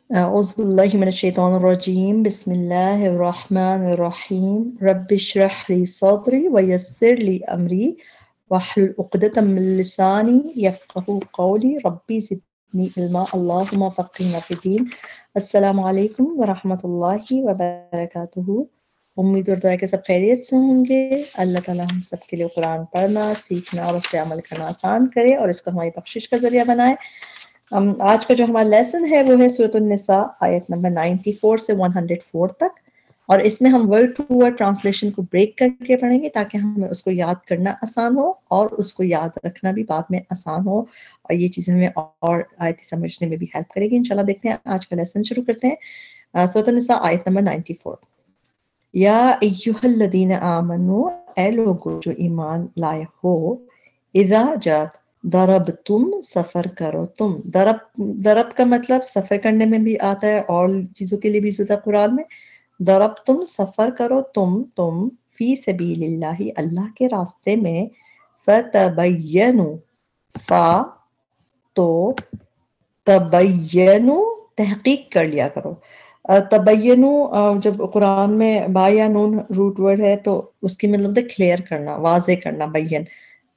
أعوذ بالله من الشيطان الرجيم بسم الله الرحمن الرحيم رب اشرح لي صدري ويسر لي أمري واحلل عقدة من لساني يفقهوا قولي ربي زدني علما اللهم فقهنا في الدين السلام علیکم ورحمۃ اللہ وبرکاتہ۔ امید اور دعا کہ سب خیریت سے ہوں گے۔ اللہ تعالیٰ ہم سب کے لیے قرآن پڑھنا، سیکھنا اور اس پہ عمل کرنا آسان کرے اور اس کو ہماری بخشش کا ذریعہ بنائے۔ آج کا جو ہمارا لیسن ہے وہ ہے سورۃ النساء آیت نمبر 94 سے 104 تک، اور اس میں ہم ورڈ ٹو ورڈ ٹرانسلیشن کو بریک کر کے پڑھیں گے تاکہ ہمیں اس کو یاد کرنا آسان ہو اور اس کو یاد رکھنا بھی بعد میں آسان ہو، اور یہ چیزیں ہمیں اور آیتیں سمجھنے میں بھی ہیلپ کرے گی انشاءاللہ۔ دیکھتے ہیں آج کا لیسن شروع کرتے ہیں۔ سورۃ النساء آیت نمبر 94۔ یا ایھا الذین آمنوا، اے لوگو جو ایمان لائے ہو، اذا جب ضرب تم سفر کرو تم، ضرب کا مطلب سفر کرنے میں بھی آتا ہے اور چیزوں کے لیے بھی ہوتا ہے قرآن میں۔ ضرب تم سفر کرو تم فی سبیل اللہ، اللہ کے راستے میں، فتبینوا، فا تو تبینوا تحقیق کر لیا کرو۔ تبینوا جب قرآن میں با یا نون روٹ ورڈ ہے تو اس کی مطلب ہے کلیئر کرنا، واضح کرنا۔ بین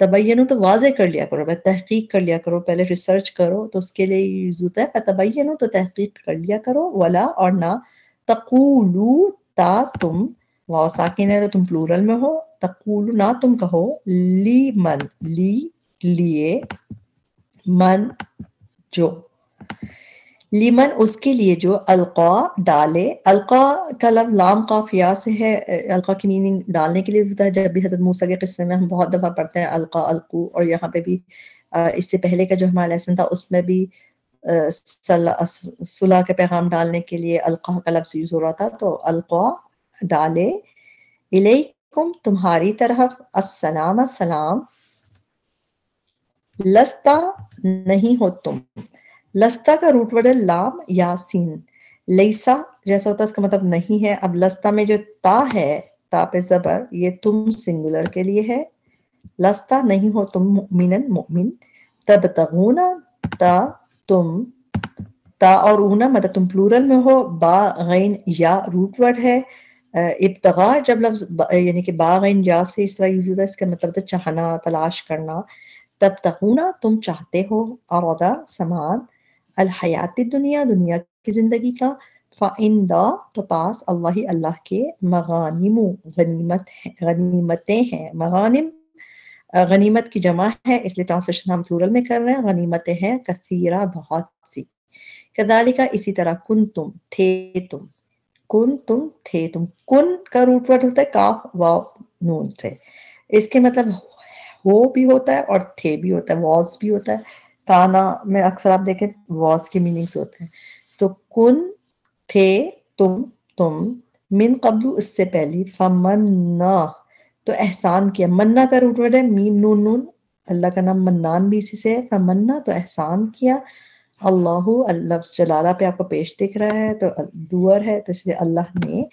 تبینوا تو واضح کر لیا کرو، تحقیق کر لیا کرو، پہلے ریسرچ کرو، تو اس کے لیے یوز ہوتا ہے فتبینوا، تو تحقیق کر لیا کرو۔ ولا اور نہ، تقولو تا تم، واو ساکن ہے تو تم پلورل میں ہو، تقولو نہ تم کہو، لیمن لی لیے، من جو، لیمن اس کے لیے جو، القا ڈالے۔ القا کا لفظ لام قاف یا سے ہے۔ القا کی میننگ ڈالنے کے لیے ہوتا ہے، جب بھی حضرت موسیٰ کے قصے میں ہم بہت دفعہ پڑھتے ہیں القا القو، اور یہاں پہ بھی اس سے پہلے کا جو ہمارا لیسن تھا اس میں بھی صلح کے پیغام ڈالنے کے لیے القا کا لفظ یوز ہو رہا تھا، تو القا ڈالے، الیکم تمہاری طرف، السلام السلام، لستا نہیں ہو تم، لستا کا روٹ ورڈ ہے لام یا سین، لیسا جیسا ہوتا ہے اس کا مطلب نہیں ہے۔ اب لستا میں جو تا ہے، تا پہ زبر، یہ تم سنگولر کے لیے ہے، لستا نہیں ہو تم مؤمنن مؤمن، تبتغون تا تم، تا اور اونا مطلب تم پلورل میں ہو، با غین یا روٹ ورڈ ہے۔ ابتغاء جب لفظ یعنی کہ با غین یا سے اس طرح یوز ہوتا ہے، اس کا مطلب ہے چاہنا، تلاش کرنا۔ تبتغونا تم چاہتے ہو، عرض سامان، الحیات دنیا دنیا کی زندگی کا، فعند تو پاس، اللہ اللہ کے، مغانم غنیمتیں ہیں، مغانم غنیمت کی جمع ہے اس لیے ٹرانسلیشن ہم پلورل میں کر رہے ہیں، غنیمتیں ہیں کثیرہ بہت سی۔ کذالک اسی طرح، کن تم تھے تم، کن تم تھے تم، کن کا روٹ ورڈ ہوتا ہے کاف واو نون سے، اس کے مطلب ہو بھی ہوتا ہے اور تھے بھی ہوتا ہے، واز بھی ہوتا ہے۔ کانا میں اکثر آپ دیکھیں واز کے میننگز ہوتے ہیں، تو کن تھے تم، من قبل اس سے پہلی، فمنا تو احسان کیا، منا کا روٹ ورڈ ہے میم نون نون، اللہ کا نام منان بھی اسی سے ہے، فمنا تو احسان کیا، اللہ لفظ جلالہ پہ آپ کو پیش دکھ رہا ہے تو دوور ہے تو اس لیے اللہ نے،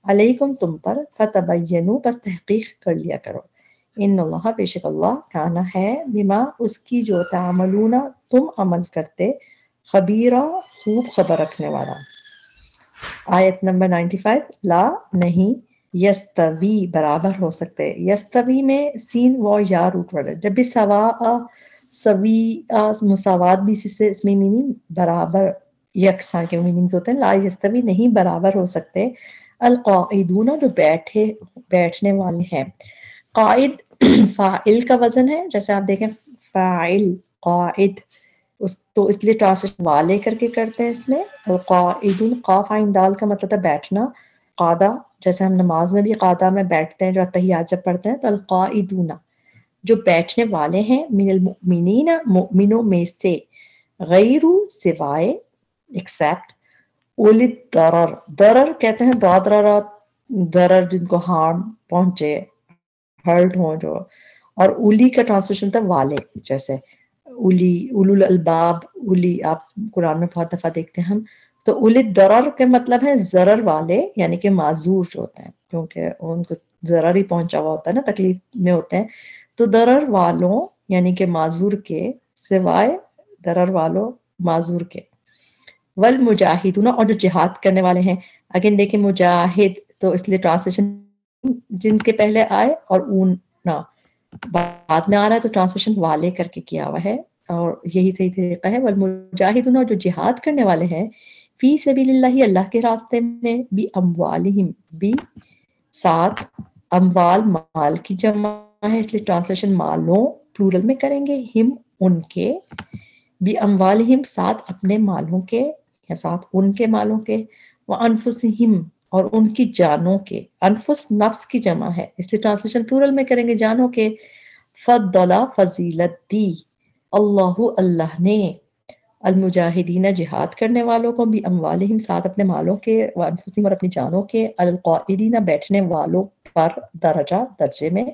علیکم تم پر، فتبینوا بس تحقیق کر لیا کرو، ان اللہ بے شک اللہ، کانا ہے، بما اس کی جو تعملون تم عمل کرتے، خبیرہ خوب خبر رکھنے والا۔ آیت نمبر 95، لا نہیں، یستوی برابر ہو سکتے، یستوی میں سین و یا روٹ ورڈ ہے، جب بھی سوا سوی مساوات بھی اسی سے، اس میں میننگ برابر یکساں کے میننگز ہوتے ہیں۔ لا یستوی نہیں برابر ہو سکتے، القاعدون جو بیٹھنے والے ہیں۔ قائد فاعل کا وزن ہے، جیسے آپ دیکھیں فاعل قائد، تو اس لیے ٹرانسلیشن والے کر کے کرتے ہیں اس میں، القاعدون قاف عین دال کا مطلب ہے بیٹھنا، قادہ جیسے ہم نماز میں بھی قادہ میں بیٹھتے ہیں جو تحیات جب پڑھتے ہیں، تو القاعدون جو بیٹھنے والے ہیں، من المؤمنین مؤمنوں میں سے، غیر سوائے ایکسیپٹ، اولی ضرر، ضرر کہتے ہیں ضررات، ضرر جن کو ہارم پہنچے، ہرٹ ہوں جو، اور اولی کا ٹرانسلیشن تھا والے، جیسے اولی، اولو الالباب، اولی آپ قرآن میں بہت دفعہ دیکھتے ہیں ہم، تو اولی ضرر کے مطلب ہے ضرر والے، یعنی کہ معذور جو ہوتے ہیں، کیونکہ ان کو ضرر ہی پہنچا ہوا ہوتا ہے نا، تکلیف میں ہوتے ہیں، تو ضرر والوں یعنی کہ معذور کے، سوائے ضرر والوں معذور کے، والمجاہدون اور جو جہاد کرنے والے ہیں. اگین دیکھیں مجاہد تو اس لیے ٹرانسلیشن جن کے پہلے آئے اور اون نہ بعد میں آ رہا ہے تو ٹرانسلیشن والے کر کے کیا ہوا ہے اور یہی صحیح طریقہ ہے. والمجاہدون اور جو جہاد کرنے والے ہیں فی سبیل اللہ اللہ کے راستے میں بھی اموالہم بھی ساتھ اموال مال کی جمع ہے اس لیے ٹرانسلیشن مالوں پلورل میں کریں گے. ہم ان کے بھی اموالہم ساتھ اپنے مالوں کے یا ساتھ ان کے مالوں کے وانفسہم اور ان کی جانوں کے. انفس نفس کی جمع ہے اس لیے ٹرانسلیشن پلورل میں کریں گے جانوں کے. فضلہ فضیلت دی اللہ اللہ نے المجاہدین جہاد کرنے والوں کو بھی اموالہم ساتھ اپنے مالوں کے وانفسہم اور اپنی جانوں کے القاعدین بیٹھنے والوں پر درجہ درجے میں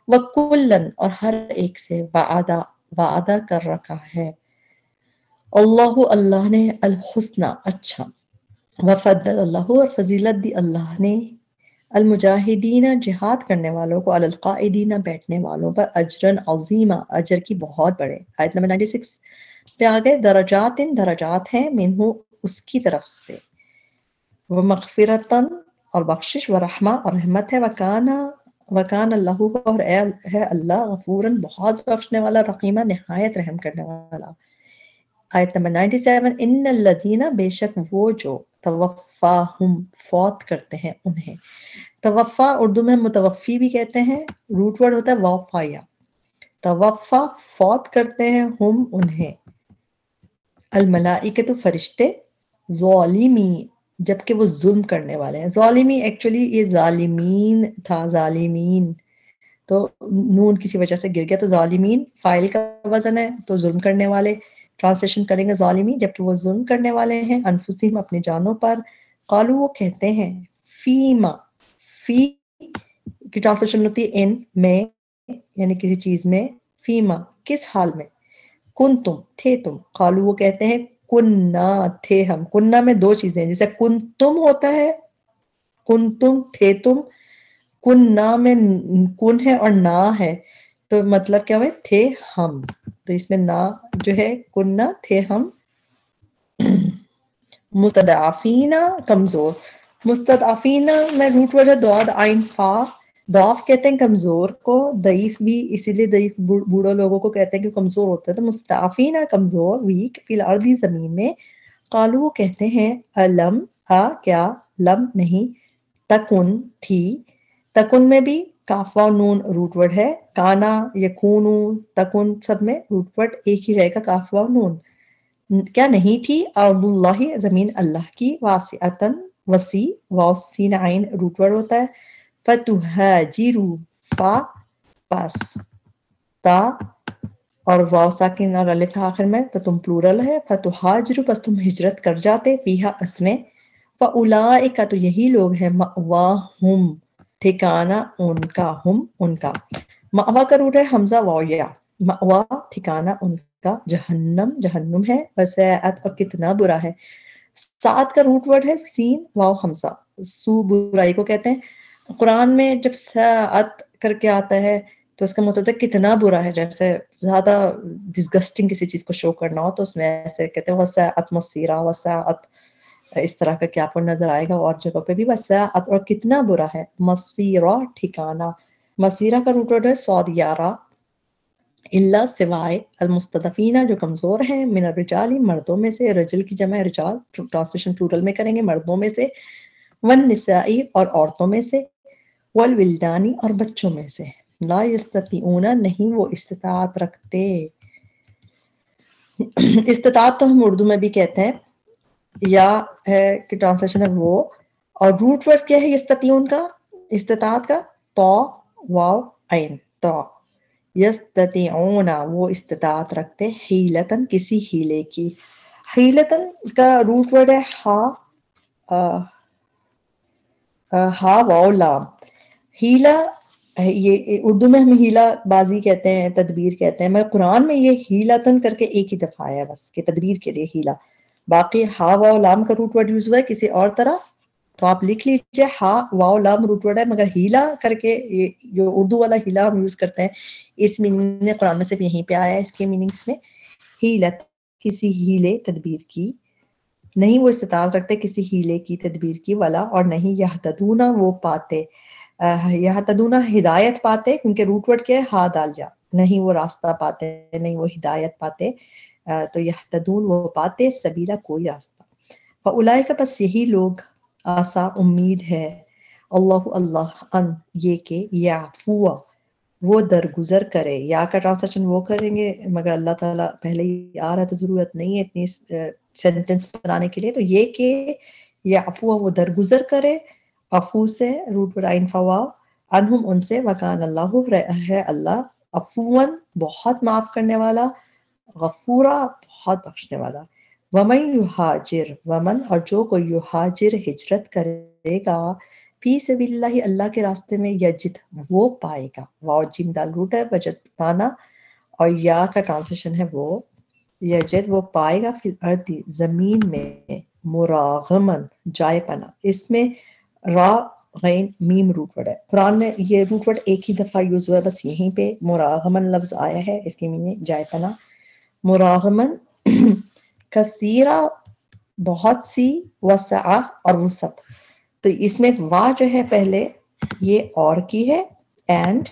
وکلن اور ہر ایک سے وعدہ کر رکھا ہے اللہ اللہ نے الحسنى اچھا وفضل اللہ اور فضیلت دی اللہ نے المجاہدین جہاد کرنے والوں کو علی القاعدین بیٹھنے والوں پر اجرا عظیما اجر کی بہت بڑے. آیت نمبر 96 پہ آگئے درجات درجات ہیں منہ اس کی طرف سے ومغفرتاً اور بخشش ورحمہ اور رحمت ہے وکان اللہ اور ہے اللہ غفوراً بہت بخشنے والا رحیمہ نہایت رحم کرنے والا. آیت نمبر 97 ان الذین بے شک وہ جو توفاہم فوت کرتے ہیں انہیں. توفا اردو میں متوفی بھی کہتے ہیں روٹ ورڈ ہوتا ہے وفایا. توفا فوت کرتے ہیں ہم انہیں الملائکۃ فرشتے ظالمی جبکہ وہ ظلم کرنے والے ہیں. ظالمی ایکچولی یہ ظالمین تھا ظالمین تو نون کسی وجہ سے گر گیا تو ظالمین فائل کا وزن ہے تو ظلم کرنے والے ٹرانسلیشن کریں گے ظالمی جبکہ وہ ظلم کرنے والے ہیں انفسہم اپنے جانوں پر. قالو وہ کہتے ہیں فیما فی کی ٹرانسلیشن ہوتی ہے ان میں یعنی کسی چیز میں فیما کس حال میں کنتم تھے تم. قالو وہ کہتے ہیں کننا تھے ہم. کننا میں دو چیزیں جیسے کنتم ہوتا ہے کنتم تھے تم کننا میں کن ہے اور نا ہے تو مطلب کیا ہوئے تھے ہم تو اس میں نا جو ہے کننا تھے ہم مستضعفین کمزور. مستضعفین میں روٹ ورڈ ہے ضاد عین فا. ضعف کہتے ہیں کمزور کو ضعیف بھی اسی لیے ضعیف بوڑھوں لوگوں کو کہتے ہیں کہ کمزور ہوتا ہے تو مستضعفین کمزور ویک فی الارض زمین میں. قالو وہ کہتے ہیں الم کیا لم نہیں تکن تھی. تکن میں بھی کاف و نون روٹ ورڈ ہے. کانا یکونو تکن سب میں روٹ ورڈ ایک ہی رہے گا کاف و نون. کیا نہیں تھی ارض اللہ زمین اللہ کی واسعتاً وسیع وسین عین روٹ ورڈ ہوتا ہے. فتہاجروا فا پس تا اور واو ساکن اور الف آخر میں تو تم پلورل ہے. فتہاجروا پس تم ہجرت کر جاتے فیہا اس میں. فاولئک تو یہی لوگ ہیں مأواہم ٹھکانہ ان کا ہم ان کا. مأوا کا روٹ ہے حمزہ واو یا مأوا ٹھکانہ ان کا جہنم جہنم ہے. وساءت اور کتنا برا ہے. ساعت کا روٹ ورڈ ہے سین واو حمزہ سو برائی کو کہتے ہیں. قرآن میں جب ساعت کر کے آتا ہے تو اس کا مطلب ہے کتنا برا ہے جیسے زیادہ ڈسگسٹنگ کسی چیز کو شو کرنا ہو تو اس میں ایسے کہتے ہیں وساعت مصیرہ وساعت اس طرح کا کیا آپ کو نظر آئے گا اور جگہ پہ بھی وساعت اور کتنا برا ہے. مصیرہ ٹھکانہ. مصیرہ کا روٹ ورڈ ہے سودیارہ اللہ سوائے المستضعفین جو کمزور ہیں من الرجال مردوں میں سے. رجل کی جمع رجال ٹرانسلیشن پلورل میں کریں گے مردوں میں سے. والنساء اور عورتوں میں سے. والولدان اور بچوں میں سے. لا یستطیعون نہیں وہ استطاعت رکھتے. استطاعت تو ہم اردو میں بھی کہتے ہیں یا ہے کہ ٹرانسلیشن ہے وہ اور روٹ ورڈ کیا ہے یستطیعون کا استطاعت کا تو واو عین تو یستطیعون وہ استطاعت رکھتے حیلتن کسی ہیلے کی. حیلتن کا روٹ ورڈ ہے ہا واو لام. ہیلا یہ اردو میں ہم ہیلا بازی کہتے ہیں تدبیر کہتے ہیں مگر قرآن میں یہ ہیلتن کر کے ایک ہی دفعہ آیا بس کہ تدبیر کے لیے ہیلا. باقی ہا واو لام کا روٹ ورڈ یوز ہوا ہے کسی اور طرح تو آپ لکھ لیجئے ہا واو لام روٹ ورڈ ہے مگر ہیلا کر کے جو اردو والا ہیلا ہم یوز کرتے ہیں اس میننگ میں قرآن میں صرف یہیں پہ آیا ہے اس کے میننگز میں. ہیلت کسی ہیلے تدبیر کی. نہیں وہ استطاعت رکھتے کسی ہیلے کی تدبیر کی ولا اور نہیں یہتدون وہ پاتے یہتدون ہدایت پاتے کیونکہ روٹ ورڈ کیا ہے ہا دال جا نہیں وہ راستہ پاتے نہیں وہ ہدایت پاتے تو یہتدون وہ پاتے سبیلا کوئی راستہ فاولئک پس یہی لوگ آسا امید ہے اللہ ان یہ کہ یعفو وہ درگزر کرے یا کا ٹرانسلیشن وہ کریں گے مگر اللہ تعالیٰ پہلے ہی آ رہا تو ضرورت نہیں ہے اتنی سینٹنس بنانے کے لیے تو یہ کہ یعفو وہ درگزر کرے عفو سے روٹ ورڈ فوا انہم ان سے وکان اللہ ہے اللہ عفواً بہت معاف کرنے والا غفورا بہت بخشنے والا ومن یہاجر ومن اور جو کوئی یہاجر ہجرت کرے گا فی سبیل اللہ اللہ کے راستے میں یجد وہ پائے گا واو جیم دال روٹ ہے وجد پانا اور یا کا ٹرانسلیشن ہے وہ یجد وہ پائے گا فی الارض زمین میں مراغمن جائے پنا اس میں را غین میم روٹ ورڈ ہے قرآن میں یہ روٹ ورڈ ایک ہی دفعہ یوز ہوا ہے بس یہیں پہ مراغمن لفظ آیا ہے اس کی میننگ جائے پنا مراغمن کثیرہ بہت سی وسعہ اور وسعت تو اس میں وا جو ہے پہلے یہ اور کی ہے اینڈ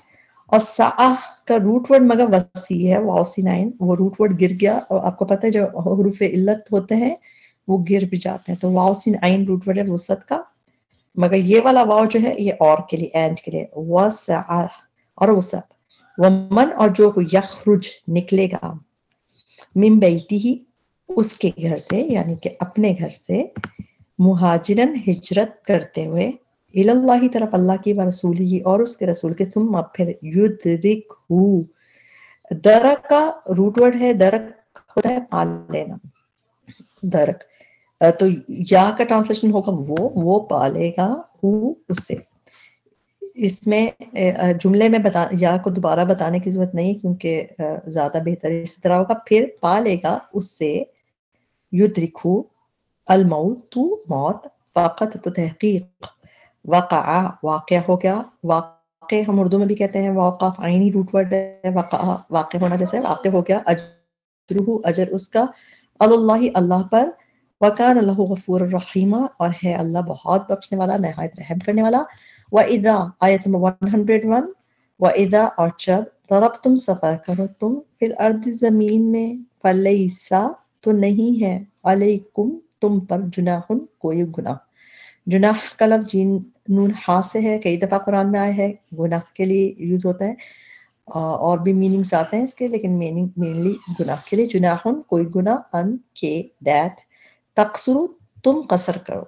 اور سعہ کا روٹ ورڈ مگر وسیع ہے واو سینائن وہ روٹ ورڈ گر گیا اور آپ کو پتہ ہے جو حروف علت ہوتے ہیں وہ گر بھی جاتے ہیں تو واو سینائن روٹ ورڈ ہے وسعت کا مگر یہ والا واو جو ہے یہ اور کے لیے اینڈ کے لیے وسعہ اور وسعت ومن اور جو کو یخرج نکلے گا من بیتی ہی اس کے گھر سے یعنی کہ اپنے گھر سے مہاجرن ہجرت کرتے ہوئے اللہ طرف اللہ کی و رسولی اور اس کے رسول کے ثم پھر یدرک درک کا روٹ ورڈ ہے درک ہوتا ہے پال لینا درک تو یا کا ٹرانسلیشن ہوگا وہ پالے گا اس سے اس میں جملے میں یا کو دوبارہ بتانے کی ضرورت نہیں کیونکہ زیادہ بہتر اس طرح ہوگا پھر پالے گا اس سے یدرکو الموت تو موت فقط تو تحقیق وقع واقع ہو گیا واقع ہم اردو میں بھی کہتے ہیں واقع عینی روٹ ورڈ ہے وقع واقع ہونا جیسے واقع ہو گیا اجرہ اجر اس کا اللہ پر وکان اللہ غفور الرحیم اور ہے اللہ بہت بخشنے والا نہایت رحم کرنے والا وَإِذَا آیت نمبر 101 وَإِذَا اور جب ضربتم سفر کرو تم فی الارض زمین میں فلیسا تو نہیں ہے علیکم تم پر جناح کوئی گناہ جناح کا لفظ جین نون ہا سے ہے کئی دفعہ قرآن میں آیا ہے گناہ کے لیے یوز ہوتا ہے اور بھی میننگز آتے ہیں اس کے لیکن مینلی گناہ کے لیے جناح کوئی گناہ ان کے دیٹ تقصرو تم قصر کرو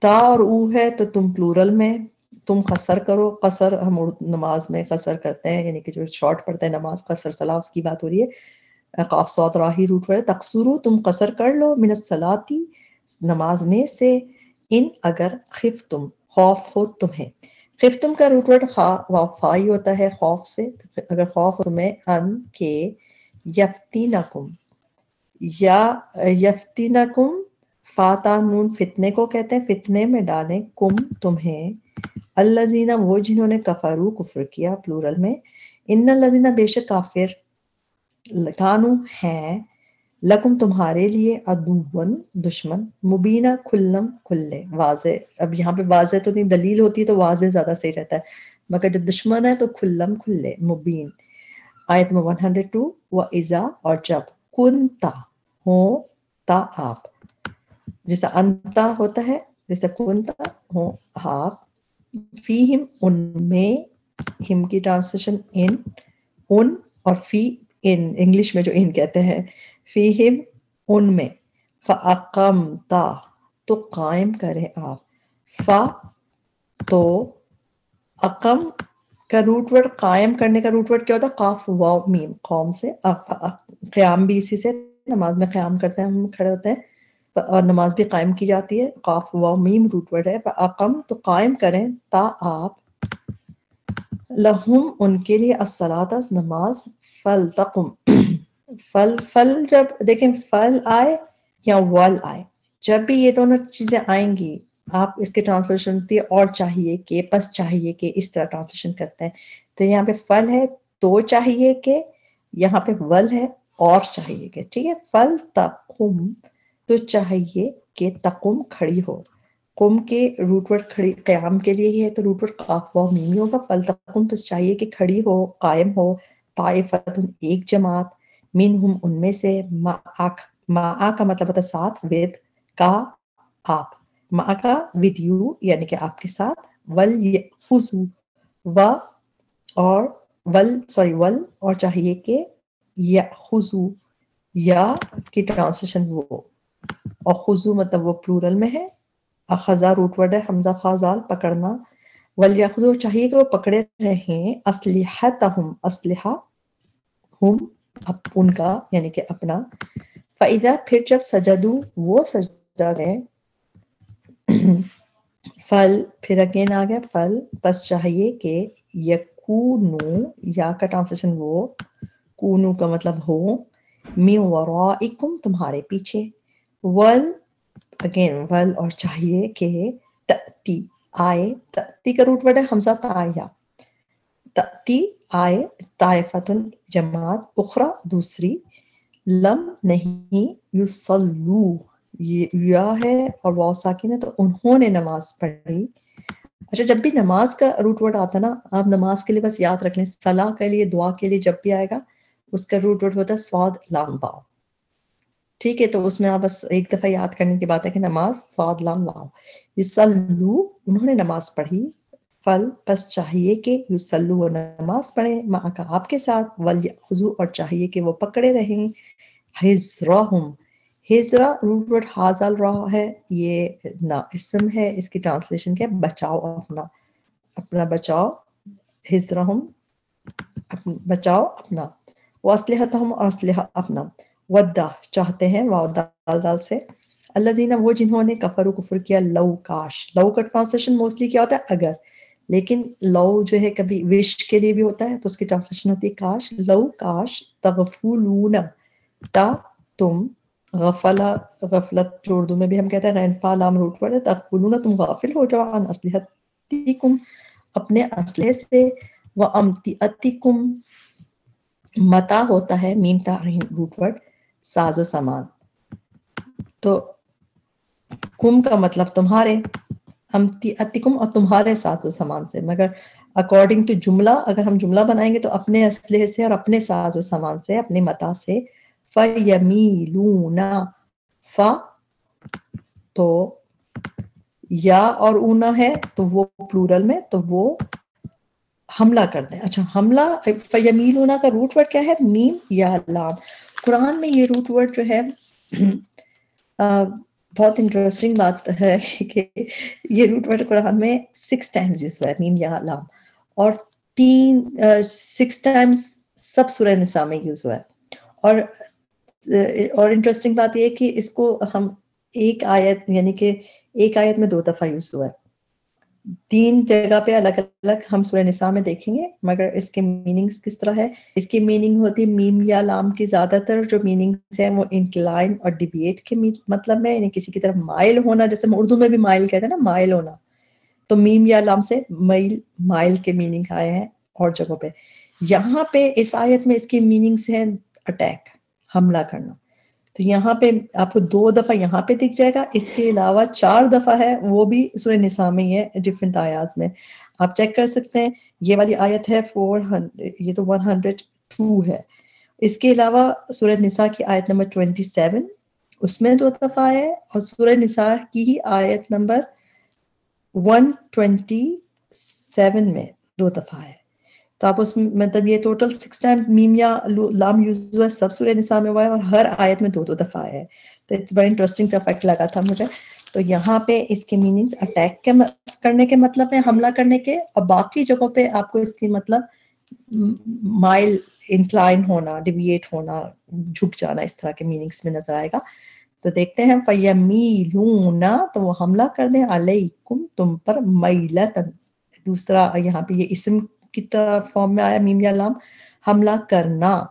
تا اور او ہے تو تم پلورل میں تم قصر کرو قصر ہم نماز میں قصر کرتے ہیں یعنی کہ جو شارٹ پڑھتے ہیں نماز قصر صلاح کی بات ہو رہی ہے قاف صاد راہی روٹ ورڈ تقصرو تم قصر کر لو من الصلاتی نماز میں سے ان اگر خفتم خوف ہو تمہیں خفتم کا روٹ ورڈ فائی ہوتا ہے خوف سے اگر خوف ہو تمہیں ان کے یفتینکم یا یفتینکم فاتا نون فتنے کو کہتے ہیں فتنے میں ڈالیں کم تمہیں الذین وہ جنہوں نے کفرو کفر کیا پلورل میں ان الذین بے شک کافر کانو ہیں لکم تمہارے لیے عدوً دشمن مبینہ کھلم کھلے واضح اب یہاں پہ واضح تو نہیں دلیل ہوتی ہے تو واضح زیادہ صحیح رہتا ہے مگر جب دشمن ہے تو کھلم کھلے مبین آیت میں 102 وَإِذَا اور جب کنتا ہو تا آپ جیسا انتا ہوتا ہے جیسا کنتا ہو آپ فیہم ان میں ہم کی ٹرانسلیشن ان اور فی ان انگلش میں جو ان کہتے ہیں فیہم ان میں فاقمتا تو قائم کرے آپ فا تو اقم کا روٹ ورڈ قائم کرنے کا روٹ ورڈ کیا ہوتا ہے قاف واو میم قوم سے قیام بھی اسی سے نماز میں قیام کرتے ہیں ہم کھڑے ہوتے ہیں اور نماز بھی قائم کی جاتی ہے قاف واو میم روٹ ورڈ ہے فاقم تو قائم کریں تا آپ لہم ان کے لیے الصلاۃ نماز فلتقم فل جب دیکھیں فل آئے یا ول آئے جب بھی یہ دونوں چیزیں آئیں گی آپ اس کے ٹرانسلیشن ہوتی ہے اور چاہیے کہ پس چاہیے کہ اس طرح ٹرانسلیشن کرتے ہیں تو یہاں پہ فل ہے تو چاہیے کہ یہاں پہ ول ہے اور چاہیے کہ ٹھیک ہے فل تقم تو چاہیے کہ تقم کھڑی ہو. قم کے روٹ ورڈ کھڑی قیام کے لیے ہی ہے تو روٹ ورڈ قاف واو میم ہوگا. فلتقم پس چاہیے کہ کھڑی ہو قائم ہو. طائفتن ایک جماعت. منہم ان میں سے. معا کا مطلب ہوتا ہے ساتھ. ود کا آپ. معا کا ود یو یعنی کہ آپ کے ساتھ. ولیخذوا و اور ول اور چاہیے کہ یخذوا یا کی ٹرانسلیشن وہ اور خذو مطلب وہ پلورل میں ہے. اخذا روٹ ورڈ ہے حمزہ خازال پکڑنا. ولیخذوا چاہیے کہ وہ پکڑے رہیں اسلحتہم اسلحہ ہم ان کا یعنی کہ اپنا. فَإِذَا پھر جب سجدوا وہ سجدہ گئے. فل پھر اگین آ گیا فل بس چاہیے کہ یکونو یا کا ٹرانسلیشن وہ کونو کا مطلب ہو. من ورائکم تمہارے پیچھے. ول اگین ول اور چاہیے کہ تأتی آئے. تأتی کا روٹ ورڈ ہے حمزہ تایا. تأتی آئے طائفتن جماعت. اخرى دوسری. لم نہیں. یصلو یا ہے اور واو ساکن ہے تو انہوں نے نماز پڑھی. اچھا جب بھی نماز کا روٹ ورڈ آتا نا آپ نماز کے لیے بس یاد رکھ لیں. صلاح کے لیے دعا کے لیے جب بھی آئے گا اس کا روٹ ورڈ ہوتا ہے صاد لام واو. ٹھیک ہے تو اس میں آپ بس ایک دفعہ یاد کرنے کی بات ہے کہ نماز صاد لام واو. یصلو انہوں نے نماز پڑھی. فل بس چاہیے کہ یصلو وہ نماز پڑھیں معک آپ کے ساتھ. ولیخذوا اور چاہیے کہ وہ پکڑے رہیں حذرہم. حذرہ روٹ ورڈ حاضل رہا ہے یہ نا اسم ہے. اس کی ٹرانسلیشن کیا ہے بچاؤ اپنا. اپنا بچاؤ. حذرہم بچاؤ اپنا. واسلحتہم اور اسلحہ اپنا. ودہ چاہتے ہیں واو دال دال سے. الذین وہ جنہوں نے کفروا کفر کیا. لو کاش. لو کا ٹرانسلیشن موسٹلی کیا ہوتا ہے اگر. لیکن لو جو ہے کبھی وش کے لیے بھی ہوتا ہے تو اس کی ٹرانسلیشن ہوتی ہے کاش. لو کاش تغفلون تا تم. غفلا غفلت جو اردو میں بھی ہم کہتے ہیں غین فا لام روٹ ورڈ ہے. تغفلون تم غافل ہو جاؤ عن اسلحتکم اپنے اسلحے سے. وامتعتکم متا ہوتا ہے میم تا عین روٹ ورڈ ساز و سامان. تو کم کا مطلب تمہارے. امتعتکم اور تمہارے ساز و سامان سے. مگر اکارڈنگ ٹو جملہ اگر ہم جملہ بنائیں گے تو اپنے اسلحے سے اور اپنے ساز و سامان سے اپنے متا سے. فَيَمِيلُونَ ف تو یا اور اونا ہے تو وہ پلورل میں تو وہ حملہ کرتے ہیں. اچھا حملہ فَيَمِيلُونَ کا روٹ ورڈ کیا ہے میم یا لام. قرآن میں یہ روٹ ورڈ جو ہے بہت انٹرسٹنگ بات ہے کہ یہ روٹ ورڈ قرآن میں 6 ٹائمز یوز ہوا ہے میم یا لام اور 6 ٹائمز سب سورہ نساء میں یوز ہوا ہے. اور انٹرسٹنگ بات یہ ہے کہ اس کو ہم ایک آیت یعنی کہ ایک آیت میں 2 دفعہ یوز ہوا ہے. 3 جگہ پہ الگ الگ ہم سورہ نساء میں دیکھیں گے مگر اس کے میننگز کس طرح ہے. اس کی میننگ ہوتی ہے میم یا لام کی زیادہ تر جو میننگز ہیں وہ انکلائن اور ڈیویٹ کے مطلب میں یعنی کسی کی طرف مائل ہونا. جیسے ہم اردو میں بھی مائل کہتے ہیں نا مائل ہونا تو میم یا لام سے مائل کے میننگ آئے ہیں اور جگہوں پہ. یہاں پہ اس آیت میں اس کی میننگز ہیں اٹیک حملہ کرنا. تو یہاں پہ آپ کو 2 دفعہ یہاں پہ دکھ جائے گا. اس کے علاوہ 4 دفعہ ہے وہ بھی سورہ نساء میں ہی ہے ڈفرینٹ آیات میں. آپ چیک کر سکتے ہیں. یہ والی آیت ہے 400 یہ تو 102 ہے. اس کے علاوہ سورہ نساء کی آیت نمبر 27 اس میں 2 دفعہ ہے اور سورہ نساء کی ہی آیت نمبر 127 میں 2 دفعہ ہے. تو آپ اس میں مطلب یہ ٹوٹل 6 ٹائم میم یا لام یوز ہوا ہے. سب سورہ نساء میں ہوا ہے اور ہر آیت میں 2 دفعہ ہے. تو اٹس بڑا انٹرسٹنگ سا فیکٹ لگا تھا مجھے. تو یہاں پہ اس کے میننگز اٹیک کرنے کے مطلب ہے حملہ کرنے کے اور باقی جگہوں پہ آپ کو اس کی مطلب مائل انکلائن ہونا ڈیویٹ ہونا جھک جانا اس طرح کے میننگز میں نظر آئے گا. تو دیکھتے ہیں فَيَمِيلُونَ تو وہ حملہ کر دیں عَلَيْكُمْ تم پر مَيْلَةً. دوسرا یہاں پہ یہ اسم کی طرح فارم میں آیا میم یا لام حملہ کرنا.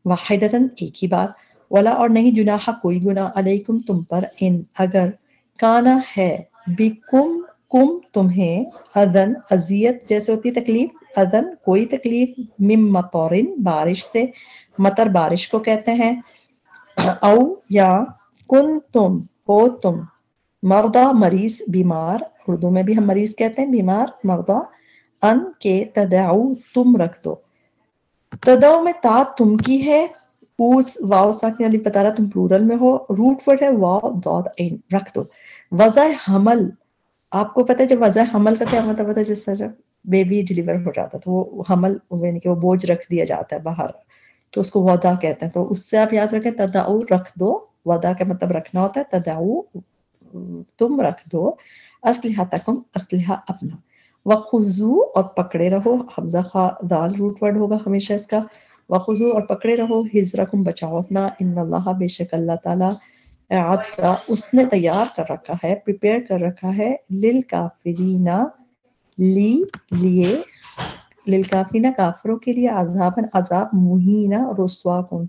واحدتاً ایک ہی بار. ولا اور نہیں جناح کوئی گناہ علیکم تم پر ان اگر کانا ہے بکم کم تمہیں اذن اذیت جیسے ہوتی تکلیف اذن کوئی تکلیف مم مطورن بارش سے. مطر بارش کو کہتے ہیں. او یا کن تم ہو تم مردا مریض بیمار اردو میں بھی ہم مریض کہتے ہیں بیمار مردا ان کے تدعو تم رکھ دو تدعو میں تا تم کی ہے اوس واو ساکن علی بتا رہا تم پلورل میں ہو روٹ ورڈ ہے واو داد عین رکھ دو وضع حمل آپ کو پتہ ہے جب وضع حمل کا کیا مطلب ہوتا ہے جس طرح بیبی ڈیلیور ہو جاتا ہے تو وہ حمل یعنی کہ وہ بوجھ رکھ دیا جاتا ہے باہر تو اس کو وضع کہتے ہیں تو اس سے آپ یاد رکھیں تدعو رکھ دو وضع کا مطلب رکھنا ہوتا ہے تدعو تم رکھ دو اسلحتکم اسلحہ اپنا وخذو اور پکڑے رہو حمزہ خا دال روٹ ورڈ ہوگا ہمیشہ اس کا وخذو اور پکڑے رہو حذرکم بچاؤ اپنا ان اللہ بے شک اللہ تعالیٰ اس نے تیار کر رکھا ہے پریپیئر کر رکھا ہے للکافرین لیے للکافرین کافروں کے لیے عذاب مہینہ رسوا کن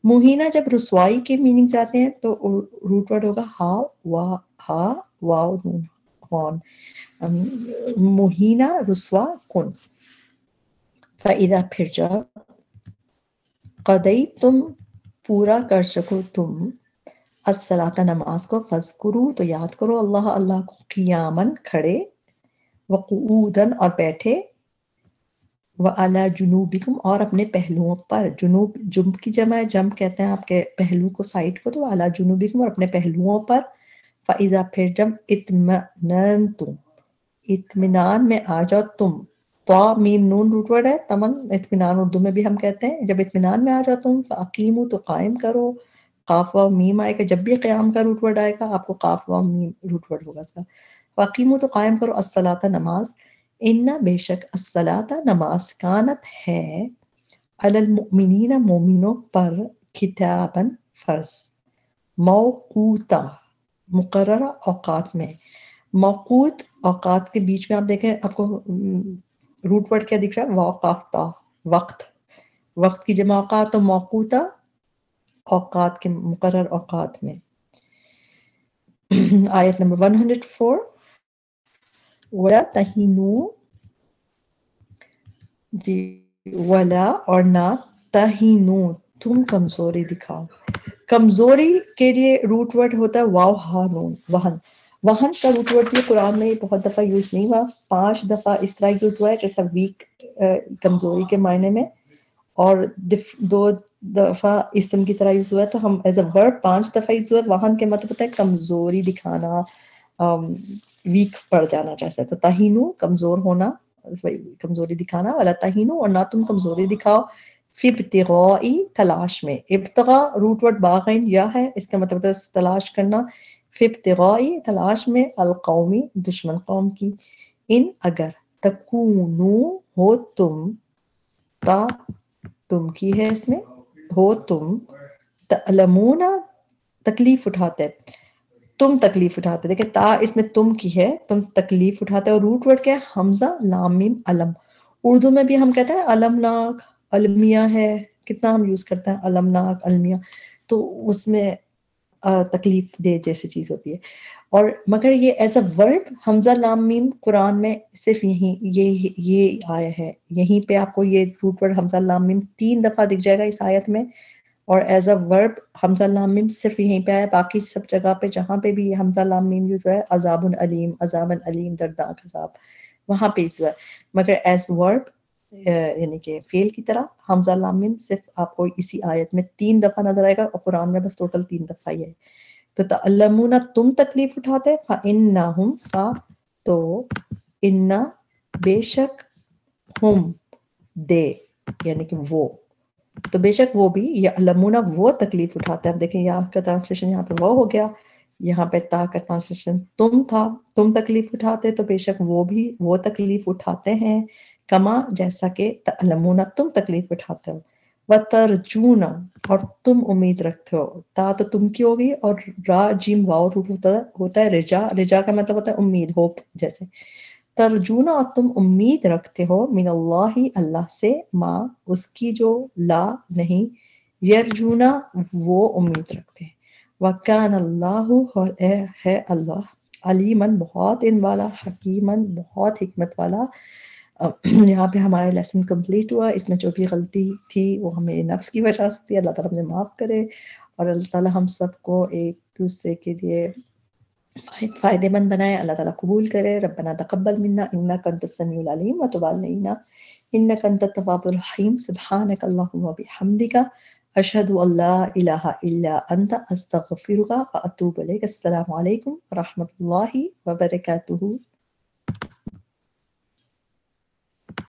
مہینہ جب رسوائی کے میننگ جاتے ہیں تو روٹ ورڈ ہوگا ہا واو نون ہون مہینہ رسوا کن فَإِذَا پھر جب قدئی تم پورا کر سکو تم الصلاۃ نماز کو فذکرو تو یاد کرو اللہ کو قیامن کھڑے وقعودن اور بیٹھے وعلی جنوبکم اور اپنے پہلوؤں پر جنوب کی جمع ہے جنب کہتے ہیں آپ کے پہلو کو سائڈ کو تو علی جنوبکم اور اپنے پہلوؤں پر فَإِذَا پھر جب اطمئننتم اطمینان میں آ جاؤ تم تو میم نون روٹ ورڈ ہے تمن اطمینان اردو میں بھی ہم کہتے ہیں جب اطمینان میں آ جاؤ تم فاقیمو تو قائم کرو قاف و میم آئے گا جب بھی قیام کا روٹ ورڈ آئے گا آپ کو قاف و میم روٹ ورڈ ہوگا اس کا فاقیمو تو قائم کرو الصلاۃ نماز ان بے شک الصلاۃ نماز کانت ہے علی المؤمنین مومنوں پر کتاباً فرض موقوتا مقررہ اوقات میں موقوت اوقات کے بیچ میں آپ دیکھیں آپ کو روٹ ورڈ کیا دکھ رہا ہے واقافتا وقت کی جمع اوقات تو موقوتا اوقات کے مقرر اوقات میں آیت نمبر 104 ولا تہینو جی ولا اور نہ تہینو تم کمزوری دکھاؤ کمزوری کے لیے روٹ ورڈ ہوتا ہے واو ہا نون وہن کا روٹ ورڈ بھی قرآن میں بہت دفعہ یوز نہیں ہوا 5 دفعہ اس طرح یوز ہوا ہے جیسا ویک کمزوری کے معنی میں اور 2 دفعہ اسم کی طرح یوز ہوا ہے تو ہم ایز اے ورب 5 دفعہ یوز ہوا ہے وہن کے مطلب ہوتا ہے کمزوری دکھانا ویک پڑ جانا جیسے تو تہینو کمزور ہونا کمزوری دکھانا والا تہینو اور نہ تم کمزوری دکھاؤ فی ابتغائی تلاش میں ابتغاء روٹ ورڈ باغین یا ہے اس کا مطلب ہے تلاش کرنا فی ابتغائی تلاش میں القومی دشمن قوم کی ان اگر تکونو ہو تم تا تم کی ہے اس میں ہو تم تعلمون تکلیف اٹھاتے تم تکلیف اٹھاتے دیکھیں تا اس میں تم کی ہے تم تکلیف اٹھاتے اور روٹ ورڈ کیا ہے حمزہ لام میم علم اردو میں بھی ہم کہتے ہیں علمناک المیہ ہے کتنا ہم یوز کرتے ہیں علمناک المیہ تو اس میں تکلیف دے جیسی چیز ہوتی ہے اور مگر یہ ایز اے ورب حمزہ لام میم قرآن میں صرف یہ آیا ہے یہیں پہ آپ کو یہ روٹ ورڈ حمزہ لام میم 3 دفعہ دکھ جائے گا اس آیت میں اور ایز اے ورب حمزہ لام میم صرف یہیں پہ آیا باقی سب جگہ پہ جہاں پہ بھی یہ حمزہ لام میم یوز ہوا ہے عذاب علیم دردناک عذاب وہاں پہ یوز ہوا ہے مگر ایز ورب یعنی کہ فعل کی طرح حمزہ لام میم صرف آپ کو اسی آیت میں 3 دفعہ نظر آئے گا اور قرآن میں بس ٹوٹل 3 دفعہ ہی ہے تو تعلمون تم تکلیف اٹھاتے فإنہم تو انا بے شک ہم دے یعنی کہ وہ تو بے شک وہ بھی یعلمون وہ تکلیف اٹھاتے ہیں اب دیکھیں یہاں کا ٹرانسلیشن یہاں پہ وہ ہو گیا یہاں پہ تا کا ٹرانسلیشن تم تھا تم تکلیف اٹھاتے تو بے شک وہ بھی وہ تکلیف اٹھاتے ہیں کما جیسا کہ تعلمون تم تکلیف اٹھاتے ہو وترجون اور تم امید رکھتے ہو تا تو تم کی ہوگی اور را جیم واو روٹ ہوتا ہے رجا کا مطلب ہوتا ہے امید ہوپ جیسے ترجون اور تم امید رکھتے ہو من اللہ سے ما اس کی جو لا نہیں یرجونا وہ امید رکھتے ہیں وکان اللہ اور ہے اللہ علیمن بہت علم والا حکیمن بہت حکمت والا یہاں پہ ہمارا لیسن کمپلیٹ ہوا اس میں جو بھی غلطی تھی وہ ہمیں نفس کی وجہ سے تھی اللہ تعالیٰ ہمیں معاف کرے اور اللہ تعالیٰ ہم سب کو ایک دوسرے کے لیے فائدے مند بنائے. اللہ تعالیٰ قبول کرے. ربنا تقبل منا انک انت السمیع العلیم وتب علینا انک انت التواب الرحیم. سبحانک اللہم وبحمدک اشہد ان لا الہ الا انت استغفرک واتوب الیک. السلام علیکم ورحمۃ اللہ وبرکاتہ.